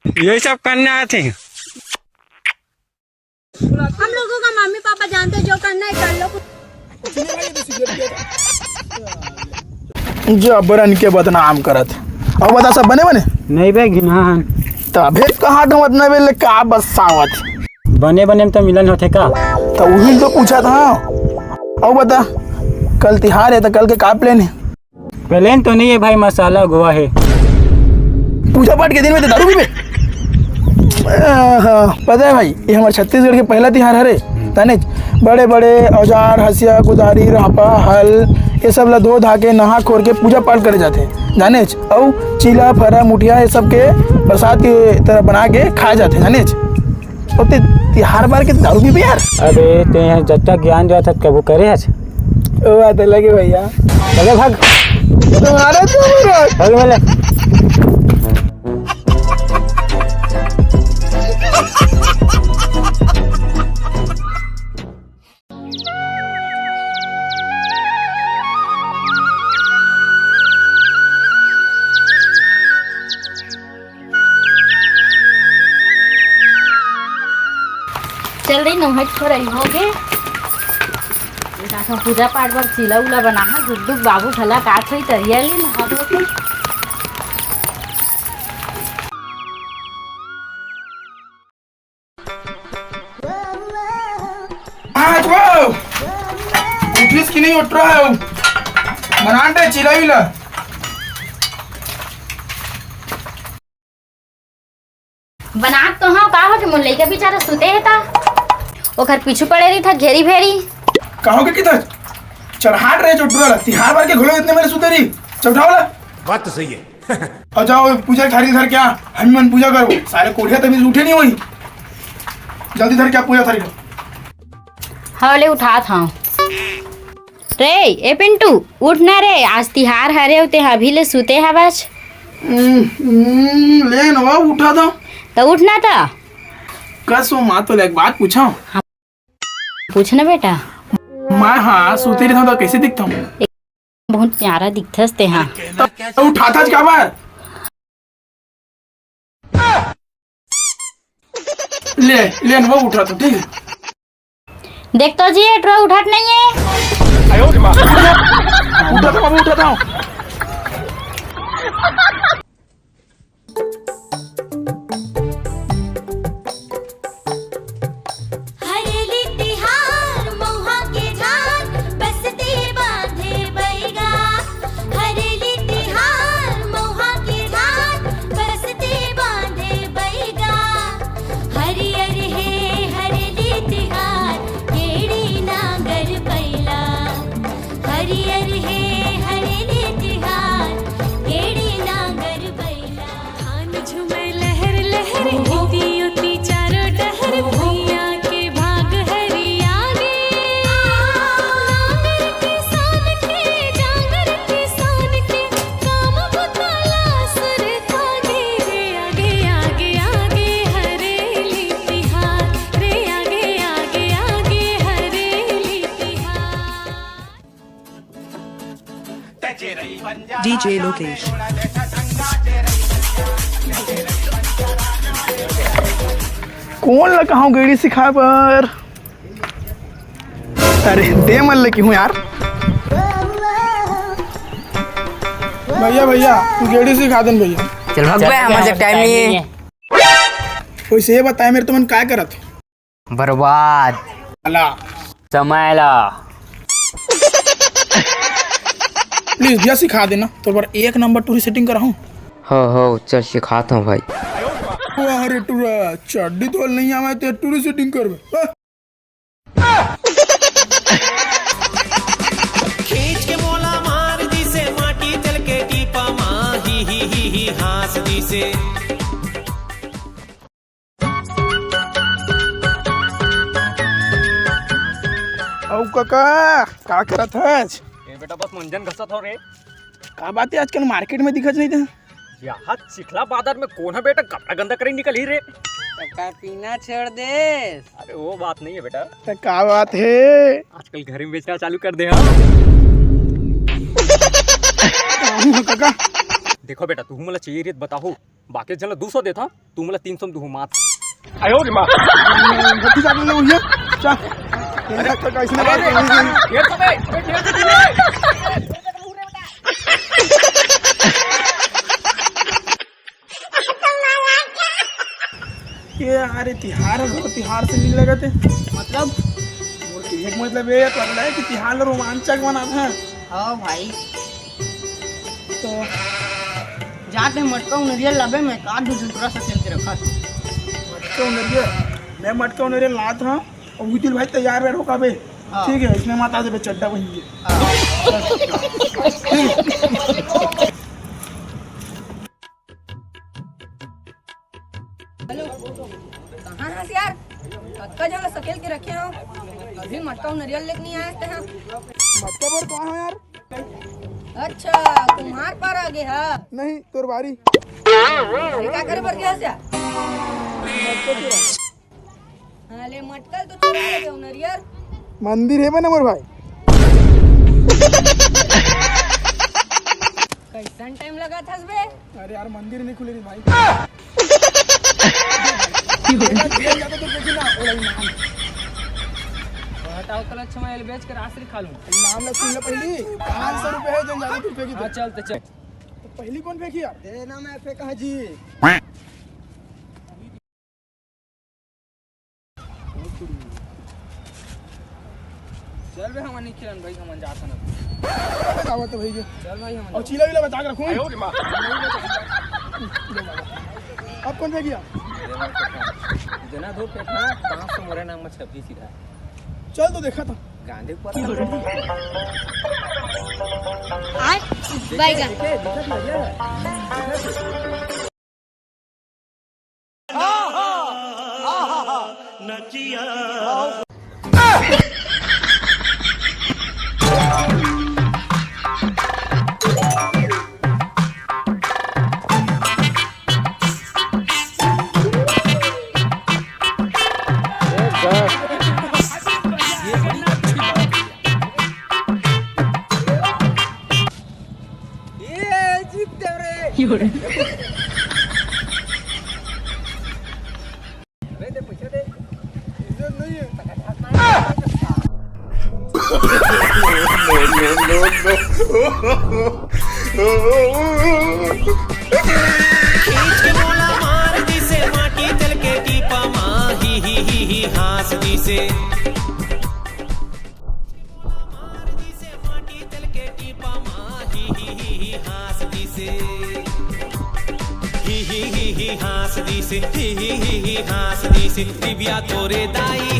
यही सब करने आए थे। हम लोगों का मम्मी पापा जानते हैं, जो करना है कर लो। जो बरन के बदनाम करत और बता सब बने बने नहीं बे गिनहान तबे कहाँ ढूंढत नहीं बेले का बसावत बने बने में तो मिलन होते का। तो वही तो पूछा था। और बता कल तिहार है तो कल के का प्लान है? प्लेन तो नहीं है भाई, मसाला गोवा है। पूजा पाठ के दिन में तो दारू पीबे? पता है भाई, ये हमारे छत्तीसगढ़ के पहला तिहार है रे तने। बड़े बड़े औजार हसिया कुदारी रापा हल ये सब ला धो धा के नहा खोर के पूजा पाठ करे जाते हैं जाने। और चीला फरा मुठिया ये सब के प्रसाद के तरह बना के खाए जाते हैं जाने। और तिहार बार के दारू पीबे यार? अरे ते जब तक ज्ञान जो था कबू करे है। ओ बात लगे भैया चलो भाग तुम्हारे तो भाग वाले। चल रही नौहट हो रही होगे पूजा पाठ बर चिला उला बना गुड्डू बाबू भला काट हुई तरिया ले नहा धो के। आज वो उठिस की नहीं उठ रहा है बनाते चिला विला। बना तो हाँ का हो के मुन लइका बेचारा सुते है ता ओकर पीछू पड़े रही था घेरी भेरी कहो के किधर चढ़ाट रहे चोटरा तिहार बार के घोड़े इतने मेरे सुते रही चौठावला बात तो सही है। और जाओ पूजा थारी धर क्या हनुमान पूजा करो सारे कोढ़िया तभी उठे नहीं वही जल्दी धर क्या पूजा थारी हवले उठा था रे ए पिंटू उठ ना रे आज तिहार हरे होते अभी ले सुते हवाज ले नवा उठा था तो उठना था कसो माँ तो एक बात पूछा पूछना बेटा। मैं हाँ सोते रहता हूँ तो कैसे दिखता हूँ? बहुत प्यारा दिखता ते हाँ तो उठाता क्या बार ले वो उठा तो ठीक है। देख तो जी एट्रो उठट नहीं है। उठा था बाबू उठा था। DJ Lokesh. कौन लगा हूँ गेड़ी सिखा पर? अरे दे मन लगी हूँ यार। भैया तू गेड़ी सिखा दे भैया। चल भाग बे हमारे टाइम नहीं है। वैसे ये बताए मेरे तो मन क्या करत बर्बाद अला समय ला प्लीज भैया सिखा देना तो पर एक नंबर टूरी सेटिंग करा हूँ। हो चल सिखाता हूँ भाई। अरे टूरा चड्डी तो नहीं आवे तो टूरी सेटिंग कर खींच के मोला मार दी से माटी चल के टीपा माँ ही हास दी से। औ काका का करत हस? ए बेटा बस मंजन घसत हो रे। का बात है आजकल मार्केट में दिखत नहीं था? यहाँ चिखला बाजार में कौन है बेटा कपड़ा गंदा करे निकल ही रे। टका पीना छोड़ दे। अरे वो बात नहीं है बेटा, तो का बात है? आजकल घर में बेचना चालू कर दे। हाँ का देखो बेटा तू मला चाहिए रीत बताहो बाकी जन 200 देता तू मला 300 दू मात भट्टी जाने ले भैया चल तेरा तो कैसे ना बात ये अरे तिहार तिहार से नहीं लगा थे मतलब एक मतलब ये पता है कि तिहार रोमांचक बना था। हाँ भाई तो जाते मटका नरियल लाबे में का दूसरा से खेल के रखा था मटका नरियल मैं मटका नरियल ला था और विदिल भाई तैयार बैठो का बे ठीक है इसमें माता से चड्डा बन गया हेलो कहाँ हैं यार मटका जंगल सकेल के रखे हो अभी मटका नरियल लेके नहीं आए थे हम मटका पर कहाँ हो यार अच्छा तुम्हार पर आ गए है नहीं तोर बारी क्या करे पर गया क्या हाले मटकल तो चुरा ले गए नरियल मंदिर है ना मोर भाई कैसन टाइम लगा था बे अरे यार मंदिर नहीं खुले रे भाई हटाओ कल अच्छा मैं बेच कर आसरी खा लूं। नाम लग सुन ले पहली 500 रुपए है जो ज्यादा तू फेंकी तो चल तो चल पहली कौन फेंकी यार ए ना मैं फेंका जी चल बे हम नहीं खिलन भाई हम जाता ना बताओ तो भाई जी चल भाई हम और चीला विला बता के रखूं अब कौन फेंकी यार जना दो फेंकना 500 मोरे नाम में 26 सीधा चल तो देखा था गांधी पर बैगन खींच के मोला मार दिसे माटी तल के टीपा माँ ही हास दिसे मार दिसे माटी तल के टीपा माँ ही हास दिसे ही हास दिसे ही हास दिसे दिव्या तोरे दाई